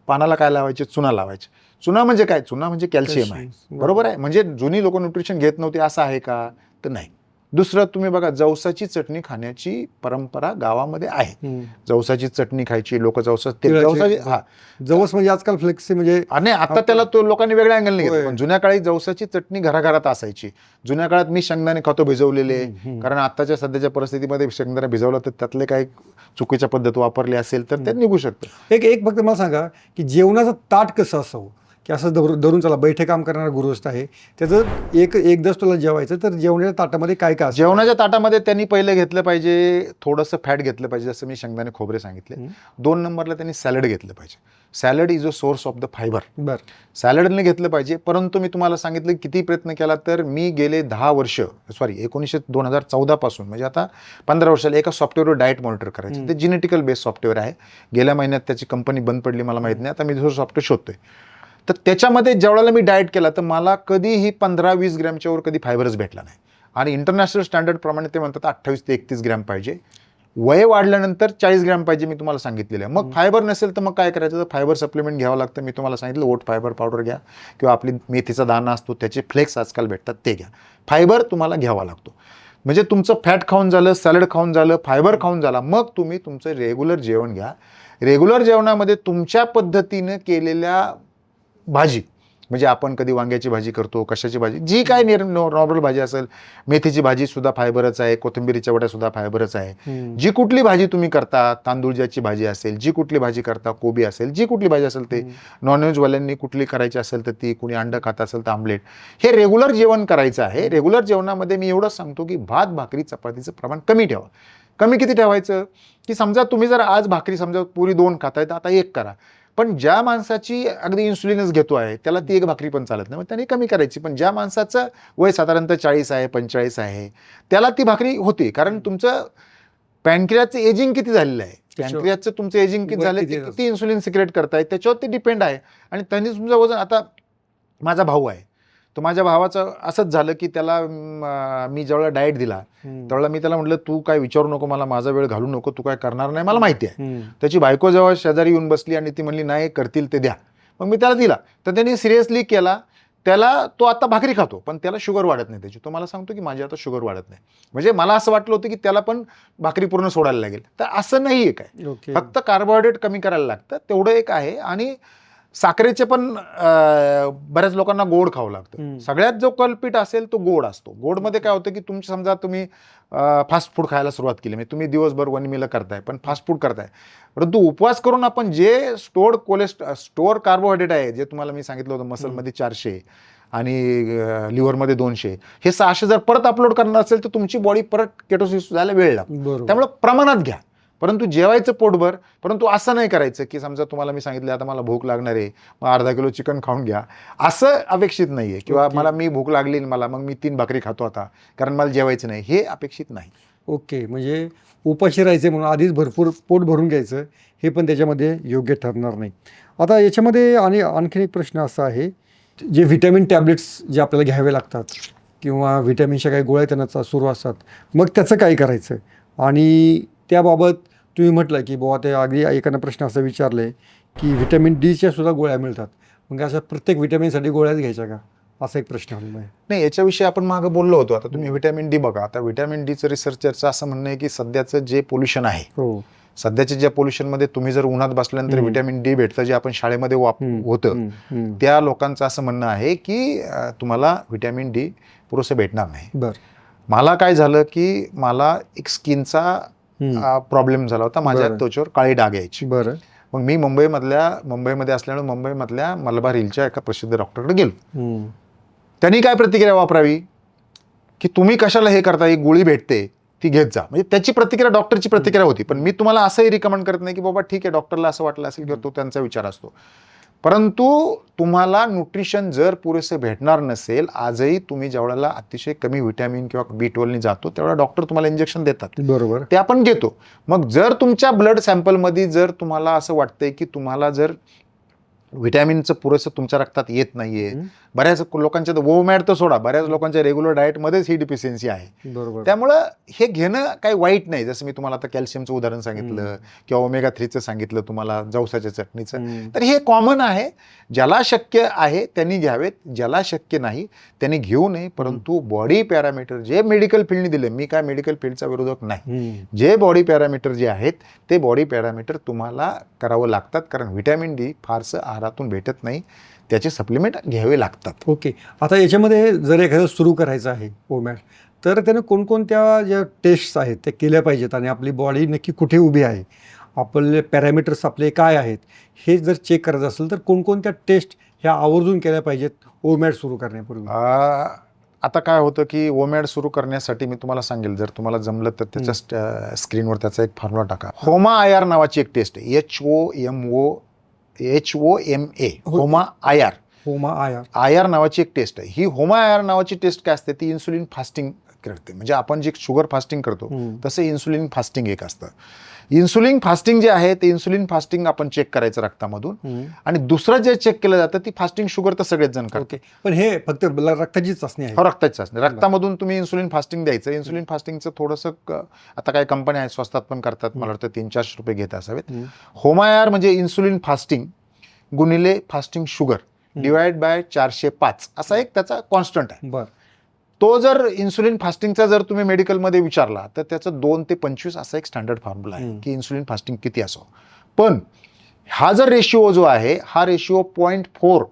Speaker 2: पानाला काय लावायचे, चुना लावायचे. चुना म्हणजे काय, चुना म्हणजे कॅल्शियम आहे, बरोबर आहे. म्हणजे जुनी लोक न्यूट्रिशन घेत नव्हते असं आहे का, तर नाही. दुसरं तुम्ही बघा, जवसाची चटणी खाण्याची परंपरा गावामध्ये आहे. जवसाची चटणी खायची लोक,
Speaker 1: जवस म्हणजे आजकाल फ्लेक्सी म्हणजे,
Speaker 2: आणि आता त्याला तो लोकांनी वेगळ्या अँगलने घेतलं. पण जुन्या काळी जवसाची चटणी घराघरात असायची. जुन्या काळात मी शेंगदाणे खातो भिजवलेले, कारण आताच्या सध्याच्या परिस्थितीमध्ये शेंगदाणे भिजवलं तर त्यातले काही चुकीच्या पद्धत वापरली असेल तर ते निघू शकतं.
Speaker 1: एक फक्त मला सांगा की जेवणाचं ताट कसं असावं, की असं धरून चला बैठे काम करणारा गृहस्थ आहे, त्याचं एकदाच तुला जेवायचं, तर जेवणाच्या ताटामध्ये काय काय,
Speaker 2: जेवणाच्या ताटामध्ये त्यांनी पहिले घेतलं पाहिजे थोडंसं फॅट घेतलं पाहिजे, जसं मी शेंगदाणे खोबरे सांगितले. 2 नंबरला त्यांनी सॅलड घेतलं पाहिजे. Salad is a source of the fibre. सॅलडने घेतलं पाहिजे. परंतु मी तुम्हाला सांगितलं किती प्रयत्न केला तर मी गेले 2014 पासून, म्हणजे आता 15 वर्षाला एका सॉफ्टवेअरवर डाएट मॉनिटर करायचं. ते जेनेटिकल बेस्ड सॉफ्टवेअर आहे. गेल्या महिन्यात त्याची कंपनी बंद पडली, मला माहित नाही. आता मी दुसरं सॉफ्टवेअर शोधतोय. तर त्याच्यामध्ये ज्यावेळेला मी डाएट केला तर मला कधीही 15-20 ग्रॅमच्या वर कधी फायबरच भेटला नाही. आणि इंटरनॅशनल स्टँडर्ड प्रमाणे ते म्हणतात 28 ते 31 ग्रॅम पाहिजे. वय वाढल्यानंतर 40 ग्रॅम पाहिजे, मी तुम्हाला सांगितलेलं आहे. मग फायबर नसेल तर मग काय करायचं, तर फायबर सप्लिमेंट घ्यावं लागतं. मी तुम्हाला सांगितलं ओट फायबर पावडर घ्या, किंवा आपली मेथीचा दाणा असतो त्याचे फ्लेक्स आजकाल भेटतात ते घ्या. फायबर तुम्हाला घ्यावा लागतो. म्हणजे तुमचं फॅट खाऊन झालं, सॅलड खाऊन झालं, फायबर खाऊन झाला, मग तुम्ही तुमचं रेग्युलर जेवण घ्या. रेग्युलर जेवणामध्ये तुमच्या पद्धतीनं केलेल्या भाजी म्हणजे आपण कधी वांग्याची भाजी करतो, कशाची भाजी, जी काय नॉर्मल भाजी असेल, मेथीची भाजी सुद्धा फायबरच आहे, कोथिंबीरीच्या वड्या सुद्धा फायबरच आहे. जी कुठली भाजी तुम्ही करता, तांदूळ ज्याची भाजी असेल, जी कुठली भाजी करता, कोबी असेल, जी कुठली भाजी असेल ते, नॉनव्हेजवाल्यांनी कुठली करायची असेल तर ती, कुणी अंड खात असेल तर आमलेट, हे रेग्युलर जेवण करायचं आहे. रेग्युलर जेवणामध्ये मी एवढंच सांगतो की भात, भाकरी, चपातीचं प्रमाण कमी ठेवा. कमी किती ठेवायचं, की समजा तुम्ही जर आज भाकरी समजा पुरी 2 खाताय तर आता 1 करा. पण ज्या माणसाची अगदी इन्सुलिनच घेतो आहे त्याला ती 1 भाकरी पण चालत नाही, मग त्याने कमी करायची. पण ज्या माणसाचं वय साधारणतः 40 आहे, 45 आहे, त्याला ती भाकरी होती. कारण तुमचं पॅनक्रियाचं एजिंग किती झालेलं आहे, पॅनक्रियाचं तुमचं एजिंग किती झालं, किती इन्सुलिन सिक्रेट करताय त्याच्यावर ते डिपेंड आहे. आणि त्यांनी तुमचं वजन, आता माझा भाऊ आहे, तो माझ्या भावाचं असंच झालं की त्याला मी ज्यावेळेला डाएट दिला त्यावेळेला मी त्याला म्हटलं तू काय विचारू नको मला, माझा वेळ घालू नको, तू काय करणार नाही मला माहिती आहे. त्याची बायको जेव्हा शेजारी येऊन बसली आणि ती म्हणली नाही करतील ते द्या, मग मी त्याला दिला. तर त्यांनी सिरियसली केला, त्याला तो आता भाकरी खातो पण त्याला शुगर वाढत नाही त्याची. तो मला सांगतो की माझी आता शुगर वाढत नाही. म्हणजे मला असं वाटलं होतं की त्याला पण भाकरी पूर्ण सोडायला लागेल, तर असं नाही आहे काय. फक्त कार्बोहायड्रेट कमी करायला लागतं तेवढं एक आहे. आणि साखरेचे पण बऱ्याच लोकांना गोड खावं लागतं. सगळ्यात जो कल्पिट असेल तो गोड असतो. गोडमध्ये काय होतं की समजा तुम्ही फास्ट फूड खायला सुरुवात केली, म्हणजे तुम्ही दिवसभर 1 मील करताय पण फास्ट फूड करताय, परंतु उपवास करून आपण जे स्टोअर कार्बोहायड्रेट आहे, जे तुम्हाला मी सांगितलं होतं मसलमध्ये 400 आणि लिव्हरमध्ये 200, हे 600 जर परत अपलोड करणार असेल तर तुमची बॉडी परत केटोसिस जायला वेळ लागतो. त्यामुळे प्रमाणात घ्या, परंतु जेवायचं पोटभर. परंतु असं नाही करायचं की समजा तुम्हाला मी सांगितलं आता मला भूक लागणार आहे मग अर्धा किलो चिकन खाऊन घ्या, असं अपेक्षित नाही आहे. किंवा मला मी भूक लागली मला मग मी 3 भाकरी खातो आता कारण मला जेवायचं नाही, हे अपेक्षित नाही.
Speaker 1: ओके, म्हणजे उपाशी राहायचे म्हणून आधीच भरपूर पोट भरून घ्यायचं हे पण त्याच्यामध्ये योग्य ठरणार नाही. आता याच्यामध्ये आणखीन एक प्रश्न असा आहे, जे व्हिटॅमिन टॅब्लेट्स जे आपल्याला घ्यावे लागतात किंवा व्हिटॅमिनच्या काही गोळ्या त्यांना सुरू असतात, मग त्याचं काय करायचं. आणि त्याबाबत तुम्ही म्हटलं की बुवा ते अगदी एकानं प्रश्न असा विचारले की व्हिटॅमिन डीच्या सुद्धा गोळ्या मिळतात, मग अशा प्रत्येक व्हिटॅमिनसाठी गोळ्याच घ्यायच्या का, असा एक प्रश्न आलेला आहे.
Speaker 2: नाही, याच्याविषयी आपण मागं बोललो होतो. आता तुम्ही व्हिटॅमिन डी बघा, आता व्हिटॅमिन डीचं रिसर्चरचं असं म्हणणं आहे की सध्याचं जे पोल्युशन आहे, सध्याच्या ज्या पोल्युशनमध्ये तुम्ही जर उन्हात बसल्यानंतर व्हिटॅमिन डी भेटतं, जे आपण शाळेमध्ये होतं, त्या लोकांचं असं म्हणणं आहे की तुम्हाला व्हिटॅमिन डी पुरेसं भेटणार नाही.
Speaker 1: बरं,
Speaker 2: मला काय झालं की मला एक स्किनचा प्रॉब्लेम झाला होता, माझ्या त्वचेवर काळी डाग यायची.
Speaker 1: बरं,
Speaker 2: मग मी मुंबईमध्ये असल्यामुळे मुंबईमधल्या मलबार हिलच्या एका प्रसिद्ध डॉक्टरकडे गेलो. त्यांनी काय प्रतिक्रिया वापरावी की तुम्ही कशाला हे करता, एक गोळी भेटते ती घेत जा, म्हणजे त्याची प्रतिक्रिया डॉक्टरची प्रतिक्रिया होती. पण मी तुम्हाला असंही रिकमेंड करत नाही की बाबा ठीक आहे डॉक्टरला असं वाटलं असेल किंवा तो त्यांचा विचार असतो, परंतु तुम्हाला न्यूट्रिशन जर पुरेसे भेटणार नसेल, आजही तुम्ही ज्यावेळेला अतिशय कमी व्हिटॅमिन किंवा B12 जातो त्यावेळेला डॉक्टर तुम्हाला इंजेक्शन देतात,
Speaker 1: बरोबर,
Speaker 2: ते आपण घेतो. मग जर तुमच्या ब्लड सॅम्पलमध्ये जर तुम्हाला असं वाटतंय की तुम्हाला जर व्हिटॅमिनचं पुरेसं तुमच्या रक्तात येत नाहीये, बऱ्याच लोकांच्या ओमॅड तर सोडा, बऱ्याच लोकांच्या रेग्युलर डाएटमध्येच ही डिफिशियन्सी आहे.
Speaker 1: बरोबर,
Speaker 2: त्यामुळं हे घेणं काही वाईट नाही. जसं मी तुम्हाला आता कॅल्शियमचं उदाहरण सांगितलं किंवा ओमेगा 3चं सांगितलं तुम्हाला, जवसाच्या चटणीचं, तर हे कॉमन आहे. ज्याला शक्य आहे त्यांनी घ्यावेत, ज्याला शक्य नाही त्यांनी घेऊ नये. परंतु बॉडी पॅरामीटर जे मेडिकल फील्डने दिले, मी काय मेडिकल फील्डचा विरोधक नाही, जे बॉडी पॅरामीटर जे आहेत ते बॉडी पॅरामीटर तुम्हाला करावं लागतात. कारण व्हिटॅमिन डी फारसं आहारातून भेटत नाही, त्याचे सप्लिमेंट घ्यावे लागतात.
Speaker 1: ओके, आता याच्यामध्ये जर एखादं सुरू करायचं आहे ओमॅड, तर त्यानं कोणकोणत्या ज्या टेस्ट्स आहेत त्या केल्या पाहिजेत आणि आपली बॉडी नक्की कुठे उभी आहे, आपले पॅरामीटर्स आपले काय आहेत हे जर चेक करायचं असेल तर कोणकोणत्या टेस्ट ह्या आवर्जून केल्या पाहिजेत ओमॅड सुरू करण्यापूर्वी.
Speaker 2: आता काय होतं की ओमॅड सुरू करण्यासाठी मी तुम्हाला सांगेल, जर तुम्हाला जमलं तर त्याच्या स्क्रीनवर त्याचा एक फॉर्म्युला टाका. HOMA-IR नावाची एक टेस्ट आहे, HOMA, HOMA-IR नावाची एक टेस्ट आहे. ही HOMA-IR नावाची टेस्ट काय असते, ती इन्सुलिन फास्टिंग करते. म्हणजे आपण जे शुगर फास्टिंग करतो तसं इन्सुलिन फास्टिंग एक असतं. इन्सुलिन फास्टिंग जे आहे ते इन्सुलिन फास्टिंग आपण चेक करायचं रक्तामधून, आणि दुसरं जे चेक केलं जातं ती फास्टिंग शुगर तर सगळेच जण करतात.
Speaker 1: पण हे फक्त रक्ताची चाचणी आहे.
Speaker 2: रक्ताची चाचणी, रक्तामधून तुम्ही इन्सुलिन फास्टिंग द्यायचं. इन्सुलिन फास्टिंगचं थोडंसं आता काही कंपन्या आहेत स्वस्तात पण करतात, मला वाटतं 300-400 रुपये घेत असावेत. HOMA-IR म्हणजे इन्सुलिन फास्टिंग गुणिले फास्टिंग शुगर डिवाइड बाय 405 असा एक त्याचा कॉन्स्टंट आहे.
Speaker 1: बरं,
Speaker 2: तो जर इन्सुलिन फास्टिंगचा जर तुम्ही मेडिकलमध्ये विचारला तर त्याचं 2 ते 25 असा एक स्टँडर्ड फॉर्म्युला आहे की इन्सुलिन फास्टिंग किती असो. पण हा जर रेशिओ जो आहे, हा रेशिओ 0.4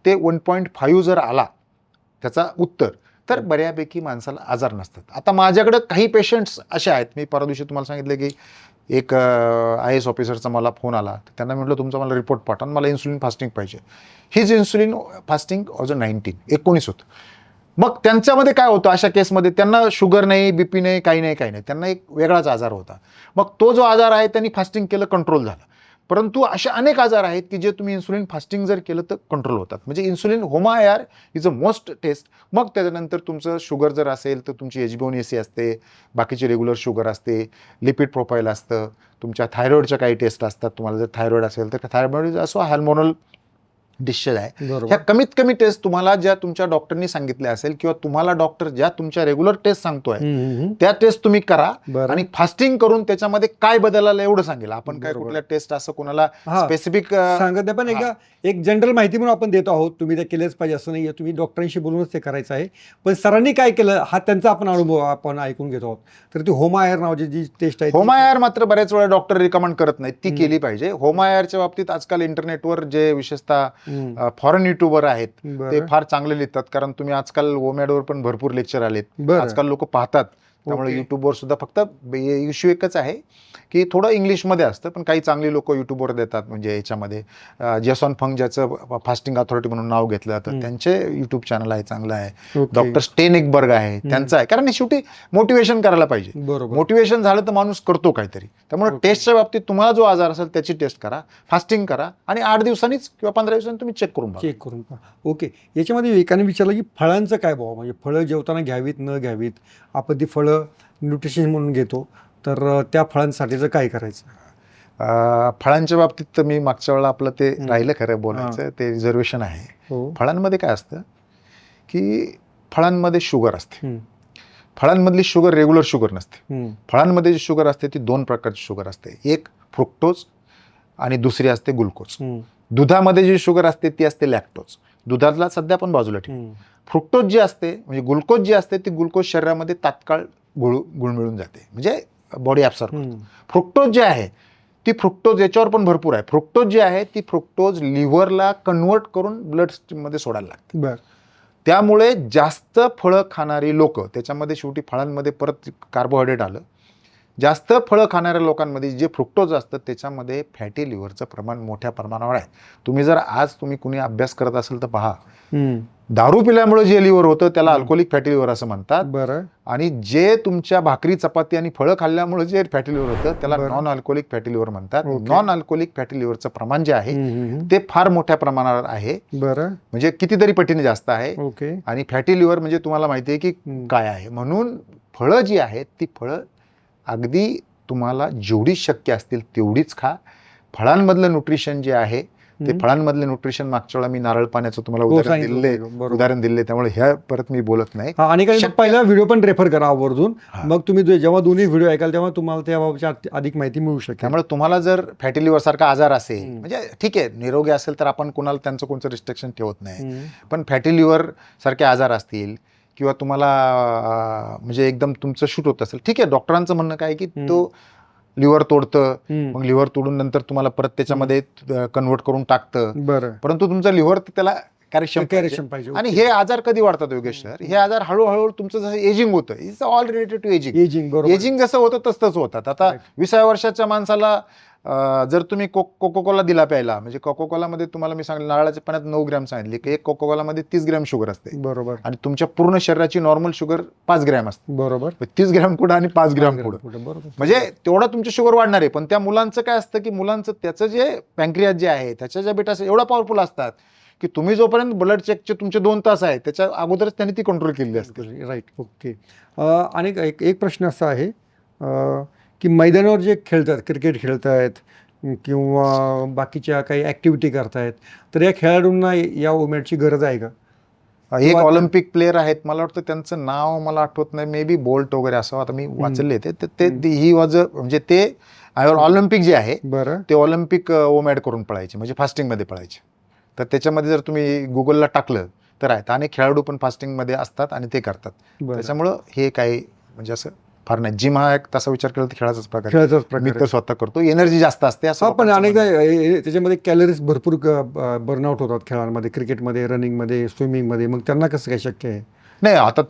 Speaker 2: ते 1.5 जर आला त्याचा उत्तर, तर बऱ्यापैकी माणसाला आजार नसतात. आता माझ्याकडे काही पेशंट्स असे आहेत, मी परवा दिवशी तुम्हाला सांगितलं की एक IAS ऑफिसरचा मला फोन आला, त्यांना म्हटलं तुमचा मला रिपोर्ट पाठवा, मला इन्सुलिन फास्टिंग पाहिजे. हिज इन्सुलिन फास्टिंग वॉज 19 होतं. मग त्यांच्यामध्ये काय होतं, अशा केसमध्ये त्यांना शुगर नाही, BP नाही, काही नाही, त्यांना एक वेगळाच आजार होता. मग तो जो आजार आहे त्यांनी फास्टिंग केलं, कंट्रोल झाला. परंतु असे अनेक आजार आहेत की जे तुम्ही इन्सुलिन फास्टिंग जर केलं तर कंट्रोल होतात. म्हणजे insulin HOMA-IR is a most test. मग त्याच्यानंतर तुमचं शुगर जर असेल तर तुमची HbA1c असते, बाकीची रेग्युलर शुगर असते, लिपिड प्रोफाईल असतं, तुमच्या थायरॉइडच्या काही टेस्ट असतात. तुम्हाला जर थायरॉइड असेल तर थायरॉइड असो हार्मोनल डिशेस आहे. ह्या कमीत कमी टेस्ट तुम्हाला ज्या तुमच्या डॉक्टरनी सांगितल्या असेल किंवा तुम्हाला डॉक्टर ज्या तुमच्या रेग्युलर टेस्ट सांगतोय त्या टेस्ट तुम्ही करा. आणि फास्टिंग करून त्याच्यामध्ये काय बदल आला एवढं सांगेल. आपण काय कुठल्या टेस्ट असं कोणाला स्पेसिफिक
Speaker 1: सांगत नाही, पण एक जनरल माहिती म्हणून आपण देतो आहोत. तुम्ही ते केलेच पाहिजे असं नाही, तुम्ही डॉक्टरांशी बोलूनच ते करायचं आहे. पण सरांनी काय केलं हा त्यांचा आपण अनुभव आपण ऐकून घेतो आहोत. तर ती HOMA-IR नावाची जी टेस्ट आहे,
Speaker 2: HOMA-IR मात्र बऱ्याच वेळा डॉक्टर रिकमेंड करत नाहीत, ती केली पाहिजे. HOMA-IRच्या बाबतीत आजकाल इंटरनेटवर जे विशेषतः फॉरेन युट्यूबर आहेत ते फार चांगले लिहितात, कारण तुम्ही आजकाल OMADवर पण भरपूर लेक्चर आलेत, आजकाल लोक पाहतात. त्यामुळे युट्यूबवर सुद्धा फक्त इश्यू एकच आहे की थोडं इंग्लिशमध्ये असतं, पण काही चांगली लोक युट्यूबवर देतात. म्हणजे याच्यामध्ये जेसॉन फंग ज्याचं फास्टिंग अथॉरिटी म्हणून नाव घेतलं जातं, त्यांचे युट्यूब चॅनल आहे, चांगलं आहे. डॉक्टर स्टेनबर्ग आहे, त्यांचं आहे. कारण शेवटी मोटिवेशन करायला पाहिजे. मोटिवेशन झालं तर माणूस करतो काहीतरी. त्यामुळे टेस्टच्या बाबतीत तुम्हाला जो आजार असेल त्याची टेस्ट करा, फास्टिंग करा आणि 8 दिवसांनीच किंवा 15 दिवसांनी तुम्ही चेक करून
Speaker 1: पहा. ओके. याच्यामध्ये एकाने विचारलं की फळांचं काय भाव, म्हणजे फळं जेवताना घ्यावीत न घ्यावीत. आपण ती फळं न्यूट्रिशन म्हणून घेतो, तर त्या फळांसाठीचं काय करायचं?
Speaker 2: फळांच्या बाबतीत तर मी मागच्या वेळेला आपलं ते राहिलं खरं बोलायचं, ते रिझर्वेशन आहे. फळांमध्ये काय असतं की फळांमध्ये शुगर असते. फळांमधली शुगर रेग्युलर शुगर नसते. फळांमध्ये जी शुगर असते ती 2 प्रकारची शुगर असते, एक फ्रुक्टोज आणि दुसरी असते ग्लुकोज. दुधामध्ये जी शुगर असते ती असते लॅक्टोज. दुधाला सध्या पण बाजूला ठेवू. फ्रुक्टोज जी असते म्हणजे ग्लुकोज जी असते ती ग्लुकोज शरीरामध्ये तात्काळ गुळमिळून जाते, म्हणजे बॉडी ॲब्सॉर्ब. फ्रुक्टोज जे आहे ती फ्रुक्टोज याच्यावर पण भरपूर आहे. फ्रुक्टोज जी आहे ती फ्रुक्टोज लिव्हरला कन्वर्ट करून ब्लड स्ट्रीममध्ये सोडायला लागते. त्यामुळे जास्त फळं खाणारी लोक, त्याच्यामध्ये शेवटी फळांमध्ये परत कार्बोहायड्रेट आलं, जास्त फळं खाणाऱ्या लोकांमध्ये जे फ्रुक्टोज असतं त्याच्यामध्ये फॅटी लिव्हरचं प्रमाण मोठ्या प्रमाणावर आहे. तुम्ही जर आज कुणी अभ्यास करत असेल तर पहा, दारू पिल्यामुळे जे लिव्हर होतं त्याला अल्कोहोलिक फॅटी लिव्हर असं म्हणतात. आणि जे तुमच्या भाकरी चपाती आणि फळं खाल्ल्यामुळे जे फॅटी लिव्हर होतं त्याला नॉन अल्कोहोलिक फॅटी लिव्हर म्हणतात. नॉन अल्कोहोलिक फॅटी लिव्हरचं प्रमाण जे आहे ते फार मोठ्या प्रमाणावर आहे, म्हणजे कितीतरी पटीने जास्त आहे. आणि फॅटी लिव्हर म्हणजे तुम्हाला माहिती आहे की काय आहे. म्हणून फळं जी आहेत ती फळं अगदी तुम्हाला जेवढी शक्य असतील तेवढीच खा. फळांमधलं न्यूट्रिशन जे आहे ते फळांमधले न्यूट्रिशन मागच्या वेळेला मी नारळ पाण्याचं तुम्हाला उदाहरण दिले, त्यामुळे ह्या परत मी बोलत नाही.
Speaker 1: आणि पहिला व्हिडिओ पण रेफर करा आवर्जून, मग तुम्ही जेव्हा दोन्ही व्हिडिओ ऐकाल तेव्हा तुम्हाला त्याबाबतची अधिक माहिती मिळू शकते.
Speaker 2: त्यामुळे तुम्हाला जर फॅटी लिव्हर सारखा आजार असेल, म्हणजे ठीक आहे निरोगी असेल तर आपण कोणाला त्यांचं कोणतं रिस्ट्रिक्शन ठेवत नाही, पण फॅटी लिव्हर सारखे आजार असतील किंवा तुम्हाला म्हणजे एकदम तुमचं शूट होत असेल, ठीक आहे, डॉक्टरांचं म्हणणं काय की तो लिव्हर तोडतं, मग लिव्हर तोडून नंतर तुम्हाला परत त्याच्यामध्ये कन्वर्ट करून टाकतं, परंतु तुमचं लिव्हर त्याला कार्यक्षम पाहिजे. आणि हे आजार कधी वाढतात योगेश सर? हे आजार हळूहळू तुमचं जसं एजिंग होतं, it's all related to ageing जसं होतं तसंच होतात. आता 20व्या वर्षाच्या माणसाला जर तुम्ही कोकोकोला दिला प्यायला, म्हणजे कोकोकोलामध्ये तुम्हाला मी सांगितलं नारळाच्या पाण्यात 9 ग्रॅम सांगितले की एक कोकोकोलामध्ये 30 ग्रॅम शुगर असते, बरोबर, आणि तुमच्या पूर्ण शरीराची नॉर्मल शुगर 5 ग्रॅम असते, बरोबर. 30 ग्रॅम पुढे आणि 5 ग्रॅम पुढे, म्हणजे तेवढा तुमची शुगर वाढणार आहे. पण त्या मुलांचं काय असतं की मुलांचं त्याचं जे पॅन्क्रियास जे आहे त्याच्या ज्या बेटा एवढा पॉवरफुल असतात की तुम्ही जोपर्यंत ब्लड चेकचे तुमचे 2 तास आहे त्याच्या अगोदरच त्यांनी ती कंट्रोल केलेली असते.
Speaker 1: Right, okay. आणि एक प्रश्न असा आहे की मैदानावर जे खेळतात, क्रिकेट खेळत आहेत किंवा बाकीच्या काही ॲक्टिव्हिटी करतायत, तर या खेळाडूंना या ओमॅडची गरज आहे का?
Speaker 2: एक ऑलिम्पिक प्लेअर आहेत, मला वाटतं त्यांचं नाव मला आठवत नाही, मे बी बोल्ट वगैरे असं, आता मी वाचले ते ही वॉज म्हणजे ते ऑलिम्पिक जे आहे बरं ते ऑलिम्पिक ओमॅड करून पळायचे, म्हणजे फास्टिंगमध्ये पळायचे. तर त्याच्यामध्ये जर तुम्ही गुगलला टाकलं तर आहेत, आणि खेळाडू पण फास्टिंगमध्ये असतात आणि ते करतात. त्याच्यामुळं हे काही म्हणजे असं फार नाही. जिम हा एक तसा विचार केला तर खेळाचाच प्रकार आहे.
Speaker 1: खेळाचाच
Speaker 2: मी
Speaker 1: प्रकार
Speaker 2: तर स्वतः करतो, एनर्जी जास्त असते असं
Speaker 1: पण
Speaker 2: लोकांचं
Speaker 1: अनेकदा
Speaker 2: म्हणणं.
Speaker 1: त्याच्यामध्ये कॅलरीज भरपूर बर्नआउट होतात खेळांमध्ये, क्रिकेटमध्ये, रनिंगमध्ये, स्विमिंगमध्ये. मग त्यांना कसं काय शक्य आहे?
Speaker 2: नाही, आता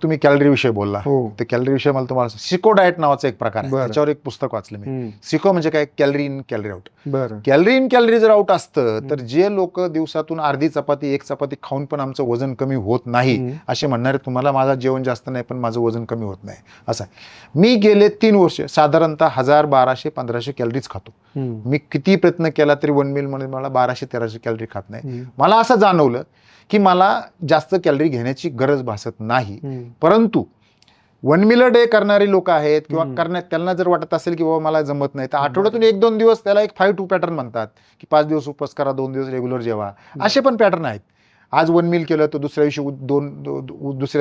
Speaker 2: तुम्ही कॅलरी विषयी बोलला,
Speaker 1: हो.
Speaker 2: तर कॅलरी विषय मला तुम्हाला सिको डाएट नावाचा एक प्रकार आहे,
Speaker 1: बरं.
Speaker 2: त्याच्यावर एक पुस्तक वाचलं मी.
Speaker 1: हम्म.
Speaker 2: सिको म्हणजे काय, कॅलरी इन कॅलरी आउट.
Speaker 1: बरं.
Speaker 2: कॅलरी इन कॅलरी जर आउट असतं तर जे लोक दिवसातून अर्धी चपाती एक चपाती खाऊन पण आमचं वजन कमी होत नाही
Speaker 1: हम्म.
Speaker 2: असे म्हणणारे, तुम्हाला माझं जेवण जास्त नाही पण माझं वजन कमी होत नाही असं आहे. मी गेले 3 वर्ष साधारणतः 1000-1200-1500 कॅलरीज खातो.
Speaker 1: हम्म.
Speaker 2: मी किती प्रयत्न केला तरी 1 मील मध्ये मला 1200-1300 कॅलरी खात नाही.
Speaker 1: हम्म.
Speaker 2: मला असं जाणवलं की मला जास्त कॅलरी घेण्याची गरज भासत नाही.
Speaker 1: हम्म.
Speaker 2: परंतु 1 मील अ डे करणारी लोक आहेत किंवा
Speaker 1: हम्म.
Speaker 2: त्यांना जर वाटत असेल की बाबा मला जमत नाही, तर आठवड्यातून 1-2 दिवस, त्याला एक 5-2 पॅटर्न म्हणतात की 5 दिवस उपवास करा, 2 दिवस रेग्युलर जेवा, असे पण पॅटर्न आहेत. आज 1 मील केलं तर दुसऱ्या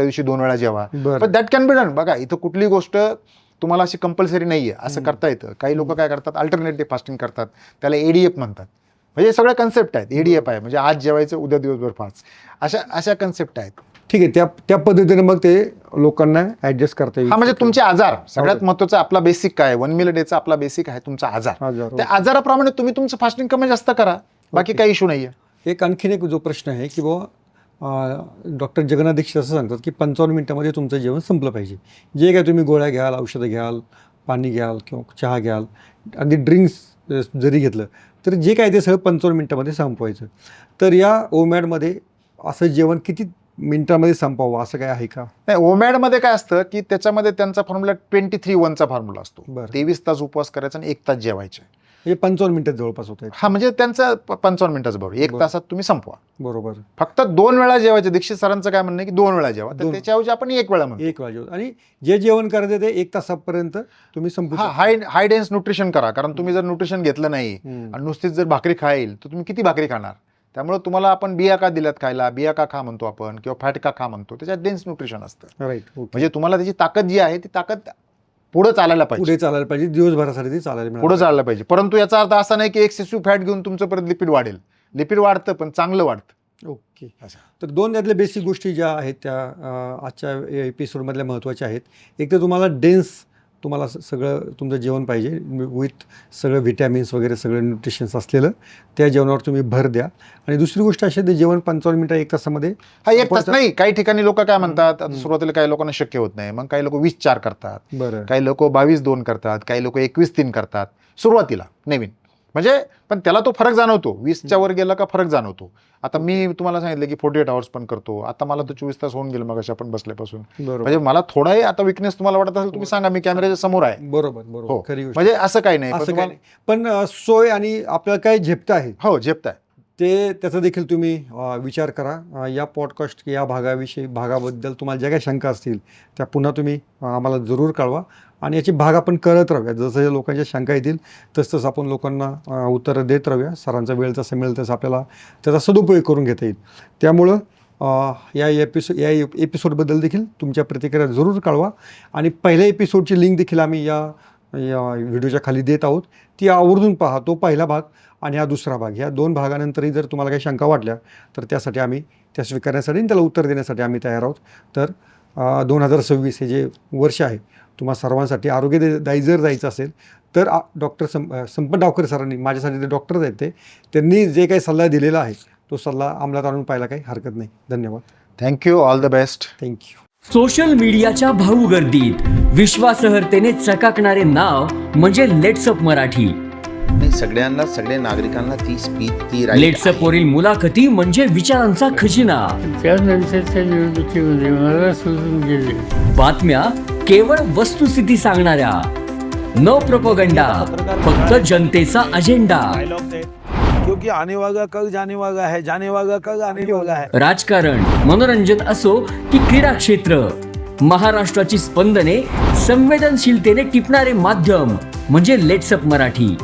Speaker 2: दिवशी 2 वेळा जेवा.
Speaker 1: बरं.
Speaker 2: पण दॅट कॅन बी डन. बघा, इथं कुठली गोष्ट तुम्हाला अशी कंपल्सरी नाहीये, असं करता येतं. काही लोक काय करतात, अल्टरनेटिव्ह फास्टिंग करतात, त्याला एडीएफ म्हणतात. म्हणजे सगळ्या कन्सेप्ट आहेत. एडीएफ आहे म्हणजे आज जेवायचं, उद्या दिवसभर फास्ट, अशा कन्सेप्ट आहेत.
Speaker 1: ठीक आहे. त्या पद्धतीने मग ते लोकांना ऍडजस्ट करता येईल.
Speaker 2: हा, म्हणजे तुमचे आजार सगळ्यात महत्त्वाचा आपला बेसिक काय, 1 मील डेचा आपला बेसिक आहे तुमचा आजार.
Speaker 1: आजार.
Speaker 2: त्या आजाराप्रमाणे तुम्ही तुमचं फास्टिंग कमी जास्त करा, बाकी काही इश्यू नाहीये.
Speaker 1: एक आणखीन एक जो प्रश्न आहे की बाबा डॉक्टर जगन्नाथ दीक्षित असं सांगतात की 55 मिनिटामध्ये तुमचं जेवण संपलं पाहिजे. जे काय तुम्ही गोळ्या घ्याल, औषधं घ्याल, पाणी घ्याल किंवा चहा घ्याल, अगदी ड्रिंक्स जरी घेतलं तर जे काय ते सगळं 55 मिनिटामध्ये संपवायचं. तर या ओमॅडमध्ये असं जेवण किती मिनिटामध्ये संपवावं असं काय आहे का?
Speaker 2: नाही, ओमॅडमध्ये काय असतं की त्याच्यामध्ये त्यांचा फॉर्म्युला 23-1चा फॉर्म्युला असतो.
Speaker 1: बरं.
Speaker 2: 23 तास उपवास करायचा आणि 1 तास जेवायचे.
Speaker 1: हे 55 मिनिटात जवळपास होत आहेत.
Speaker 2: हा, म्हणजे त्यांचा 55 मिनिटाचं बरोबर, 1
Speaker 1: बरं.
Speaker 2: तासात तुम्ही संपवा.
Speaker 1: बरोबर.
Speaker 2: फक्त 2 वेळा जेवायचे. दीक्षित सरांचं काय म्हणणं आहे की 2 वेळा जेवा, तर
Speaker 1: 2.
Speaker 2: त्याच्याऐवजी आपण 1 वेळा म्हणतो.
Speaker 1: 1 वाजेवर आणि जे जेवण करायचं ते 1 तासापर्यंत तुम्ही संपू
Speaker 2: हा, हाय डेन्स न्यूट्रिशन करा. कारण तुम्ही जर न्यूट्रिशन घेतलं नाही
Speaker 1: हम्म.
Speaker 2: आणि नुसतीच जर भाकरी खाईल तर तुम्ही किती भाकरी खाणार? त्यामुळे तुम्हाला आपण बिया का दिल्यात खायला, बिया का खा म्हणतो आपण, किंवा फॅट का खा म्हणतो, त्याच्यात डेन्स न्यूट्रिशन असतं.
Speaker 1: राईट.
Speaker 2: म्हणजे तुम्हाला त्याची ताकद जी आहे ती ताकद पुढे चालायला पाहिजे,
Speaker 1: पुढे चालायला पाहिजे, दिवसभरासाठी ती चालायला मिळालं
Speaker 2: पुढे चालायला पाहिजे. परंतु याचा अर्थ असा नाही की एक्सेसिव्ह फॅट घेऊन तुमचं परत लिपिड वाढेल. लिपिड वाढतं पण चांगलं वाढतं.
Speaker 1: ओके.
Speaker 2: असं.
Speaker 1: तर 2 त्यातल्या बेसिक गोष्टी ज्या आहेत त्या आजच्या एपिसोडमधल्या महत्त्वाच्या आहेत. एक तर तुम्हाला डेन्स, तुम्हाला सगळं तुमचं जेवण पाहिजे विथ सगळं व्हिटॅमिन्स वगैरे सगळं न्यूट्रिशन्स असलेलं, त्या जेवणावर तुम्ही भर द्या. आणि दुसरी गोष्ट अशी आहे, ते जेवण 55 मिनिटं 1 तासामध्ये
Speaker 2: हा, 1 तास नाही. काही ठिकाणी लोक काय म्हणतात, आता सुरुवातीला काही लोकांना शक्य होत नाही, मग काही लोक 20-4 करतात,
Speaker 1: बरं.
Speaker 2: काही लोक 22-2 करतात, काही लोक 21-3 करतात सुरुवातीला नवीन. म्हणजे पण त्याला तो फरक जाणवतो. 20च्या वर गेला का फरक जाणवतो. आता मी तुम्हाला सांगितलं की 48 आवर्स पण करतो. आता मला तर 24 तास होऊन गेलं मग अशा आपण बसल्यापासून.
Speaker 1: बरोबर.
Speaker 2: म्हणजे मला थोडाही आता विकनेस तुम्हाला वाटत असेल तुम्ही सांगा, मी कॅमेऱ्याच्या समोर आहे.
Speaker 1: बरोबर. बरोबर.
Speaker 2: हो,
Speaker 1: खरी गोष्ट.
Speaker 2: म्हणजे असं काही नाही. पण
Speaker 1: असं काही
Speaker 2: तुम्हाला-
Speaker 1: नाही. पण सोय आणि आपल्याला काय झेपतं आहे
Speaker 2: हो, झेपताय.
Speaker 1: ते त्याचा देखील तुम्ही विचार करा. या पॉडकास्ट या भागाबद्दल तुम्हाला ज्या काही शंका असतील त्या पुन्हा तुम्ही आम्हाला जरूर कळवा. आणि याची भाग आपण करत राहूया. जसं लोकांच्या शंका येतील तसंच आपण लोकांना उत्तरं देत राहूया. सरांचा वेळ जसं मिळेल तसं आपल्याला त्याचा सदुपयोग करून घेता येईल. त्यामुळं या एपिसोडबद्दल देखील तुमच्या प्रतिक्रिया जरूर कळवा. आणि पहिल्या एपिसोडची लिंक देखील आम्ही या व्हिडिओच्या खाली देत आहोत. ती आवर्जून पहा. तो पहिला भाग आणि हा दुसरा भाग, ह्या 2 भागानंतरही जर तुम्हाला काही शंका वाटल्या तर त्यासाठी आम्ही त्या स्वीकारण्यासाठी आणि त्याला उत्तर देण्यासाठी आम्ही तयार आहोत. तर 2026 हे जे वर्ष आहे तुम्हा सर्वांसाठी आरोग्यदायी जर जायचं असेल तर डॉक्टर संपत डावकर सरांनी, माझ्यासाठी ते डॉक्टर्स आहेत, त्यांनी जे काही सल्ला दिलेला आहे तो सल्ला अंमलात आणून पाहायला काही हरकत नाही. धन्यवाद.
Speaker 2: Thank you. All the best.
Speaker 1: Thank you.
Speaker 3: Social मीडियाच्या भाऊ गर्दीत विश्वासार्हतेने चकाकणारे नाव म्हणजे लेट्सअप मराठी.
Speaker 4: नाही, सगळ्या नागरिकांना ती स्पीच, ती right
Speaker 3: लेट्सअप वरील मुलाखती म्हणजे विचारांचा खजिना.
Speaker 5: त्यानंतरच्या निवडणुकीमध्ये मला सोडून गेले.
Speaker 3: बातम्या केवळ वस्तुस्थिती सांगणाऱ्या, न प्रोपगंडा, फक्त जनतेचा अजेंडा.
Speaker 6: क्योंकि आने वाला कल जाने वाला है, जाने वाला कल आने वाला है.
Speaker 3: राजकारण, मनोरंजन असो की क्रीडा क्षेत्र, महाराष्ट्राची स्पंदने संवेदनशीलतेने टिपणारे माध्यम म्हणजे लेट्सअप मराठी.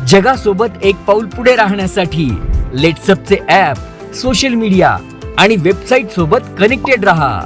Speaker 3: जगासोबत एक पाऊल पुढे राहण्यासाठी लेट्सअपचे ॲप, सोशल मीडिया आणि वेबसाईट सोबत कनेक्टेड रहा.